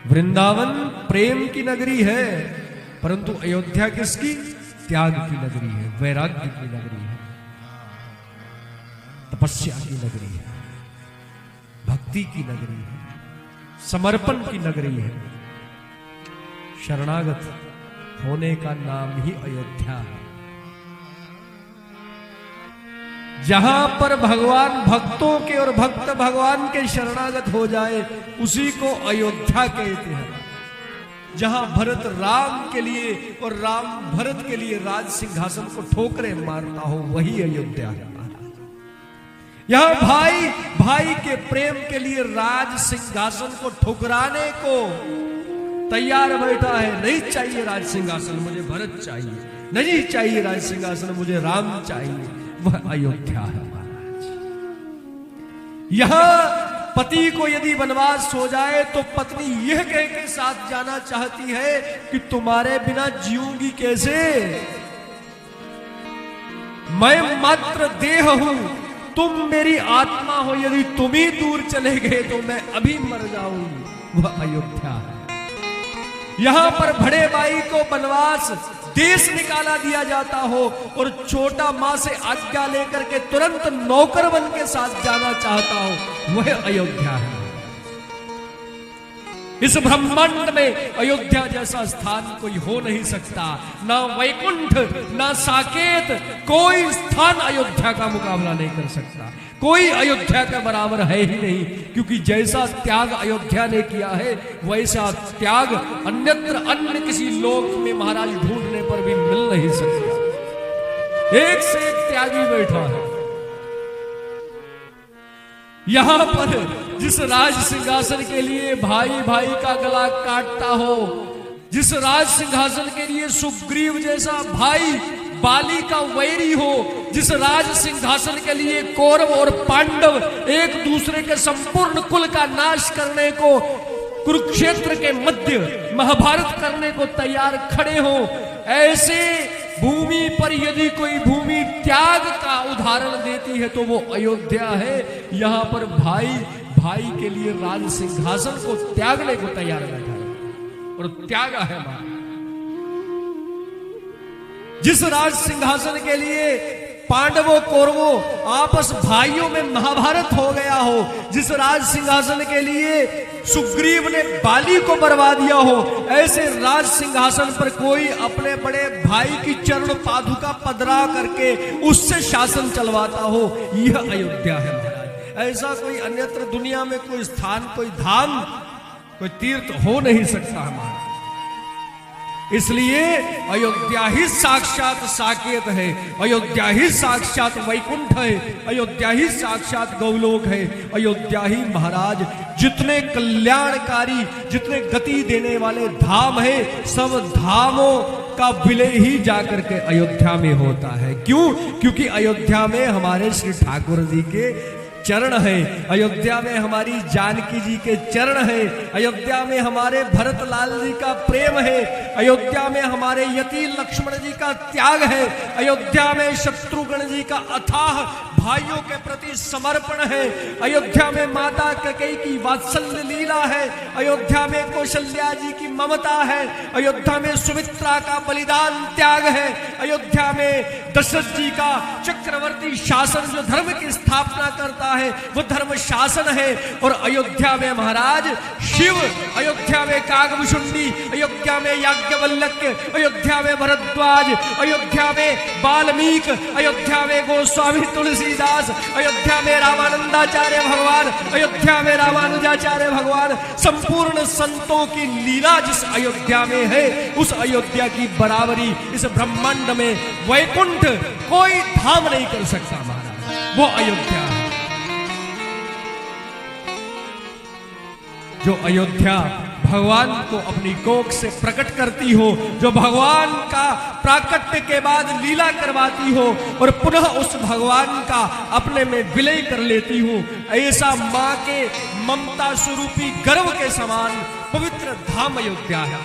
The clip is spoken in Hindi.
वृंदावन प्रेम की नगरी है, परंतु अयोध्या किसकी? त्याग की नगरी है, वैराग्य की नगरी है, तपस्या की नगरी है, भक्ति की नगरी है, समर्पण की नगरी है। शरणागत होने का नाम ही अयोध्या है। जहां पर भगवान भक्तों के और भक्त भगवान के शरणागत हो जाए उसी को अयोध्या कहते हैं। जहां भरत राम के लिए और राम भरत के लिए राज सिंहासन को ठोकरे मारता हो वही अयोध्या है। यहां भाई भाई के प्रेम के लिए राज सिंहासन को ठुकराने को तैयार बैठा है। नहीं चाहिए राज सिंहासन, मुझे भरत चाहिए। नहीं चाहिए राज सिंहासन, मुझे राम चाहिए। वह अयोध्या है महाराज। यहां पति को यदि वनवास हो जाए तो पत्नी यह कह के साथ जाना चाहती है कि तुम्हारे बिना जीऊंगी कैसे, मैं मात्र देह हूं, तुम मेरी आत्मा हो, यदि तुम ही दूर चले गए तो मैं अभी मर जाऊंगी। वह अयोध्या है। यहां पर बड़े भाई को वनवास देश निकाला दिया जाता हो और छोटा मां से आज्ञा लेकर के तुरंत नौकर बन के साथ जाना चाहता हो वह अयोध्या है। इस ब्रह्मांड में अयोध्या जैसा स्थान कोई हो नहीं सकता। ना वैकुंठ ना साकेत, कोई स्थान अयोध्या का मुकाबला नहीं कर सकता। कोई अयोध्या के बराबर है ही नहीं, क्योंकि जैसा त्याग अयोध्या ने किया है वैसा त्याग अन्यत्र अन्य किसी लोक में महाराज ढूंढने पर भी मिल नहीं सकता। एक से एक त्यागी बैठा है। यहां पर जिस राज सिंहासन के लिए भाई भाई का गला काटता हो, जिस राज सिंहासन के लिए सुग्रीव जैसा भाई बाली का वैरी हो, जिस राज सिंहासन के लिए कौरव और पांडव एक दूसरे के संपूर्ण कुल का नाश करने को, कुरुक्षेत्र के मध्य महाभारत करने को तैयार खड़े हो, ऐसे भूमि पर यदि कोई भूमि त्याग का उदाहरण देती है तो वो अयोध्या है। यहां पर भाई भाई के लिए राज सिंहासन को त्यागने को तैयार बैठा है और त्यागा है महाराज। जिस राज सिंहासन के लिए पांडवों कौरवों आपस भाइयों में महाभारत हो गया हो, जिस राज सिंहासन के लिए सुग्रीव ने बाली को बरवा दिया हो, ऐसे राज सिंहासन पर कोई अपने बड़े भाई की चरण पादुका पधरा करके उससे शासन चलवाता हो, यह अयोध्या है महाराज। ऐसा कोई अन्यत्र दुनिया में कोई स्थान, कोई धाम, कोई तीर्थ हो नहीं सकता हमारा। इसलिए अयोध्या ही साक्षात साकेत है, अयोध्या ही साक्षात वैकुंठ है, अयोध्या ही साक्षात गौलोक है। अयोध्या ही महाराज जितने कल्याणकारी, जितने गति देने वाले धाम है, सब धामों का विलय ही जाकर के अयोध्या में होता है। क्यों? क्योंकि अयोध्या में हमारे श्री ठाकुर जी के चरण है, अयोध्या में हमारी जानकी जी के चरण है, अयोध्या में हमारे भरत लाल जी का प्रेम है, अयोध्या में हमारे यति लक्ष्मण जी का त्याग है, अयोध्या में शत्रुघ्न जी का अथाह भाइयों के प्रति समर्पण है, अयोध्या में माता कैकेयी की वात्सल्य लीला है, अयोध्या में कौशल्या जी की ममता है, अयोध्या में सुमित्रा का बलिदान त्याग है, अयोध्या में दशरथ जी का चक्रवर्ती शासन जो धर्म की स्थापना करता है वो धर्म शासन है। और अयोध्या में महाराज शिव, अयोध्या में कागभूषुंडी, अयोध्या में याज्ञवल्क्य, अयोध्या में भरद्वाज, अयोध्या में वाल्मीकि, अयोध्या में गोस्वामी तुलसीदास, अयोध्या में रामानंदाचार्य भगवान, अयोध्या में रामानुजाचार्य भगवान, संपूर्ण संतों की लीला जिस अयोध्या में है उस अयोध्या की बराबरी इस ब्रह्मांड में वैकुंठ कोई धाम नहीं कर सकता महाराज। वो अयोध्या है। जो अयोध्या भगवान को अपनी कोख से प्रकट करती हो, जो भगवान का प्राकट्य के बाद लीला करवाती हो और पुनः उस भगवान का अपने में विलय कर लेती हो, ऐसा मां के ममता स्वरूपी गर्व के समान पवित्र धाम अयोध्या है।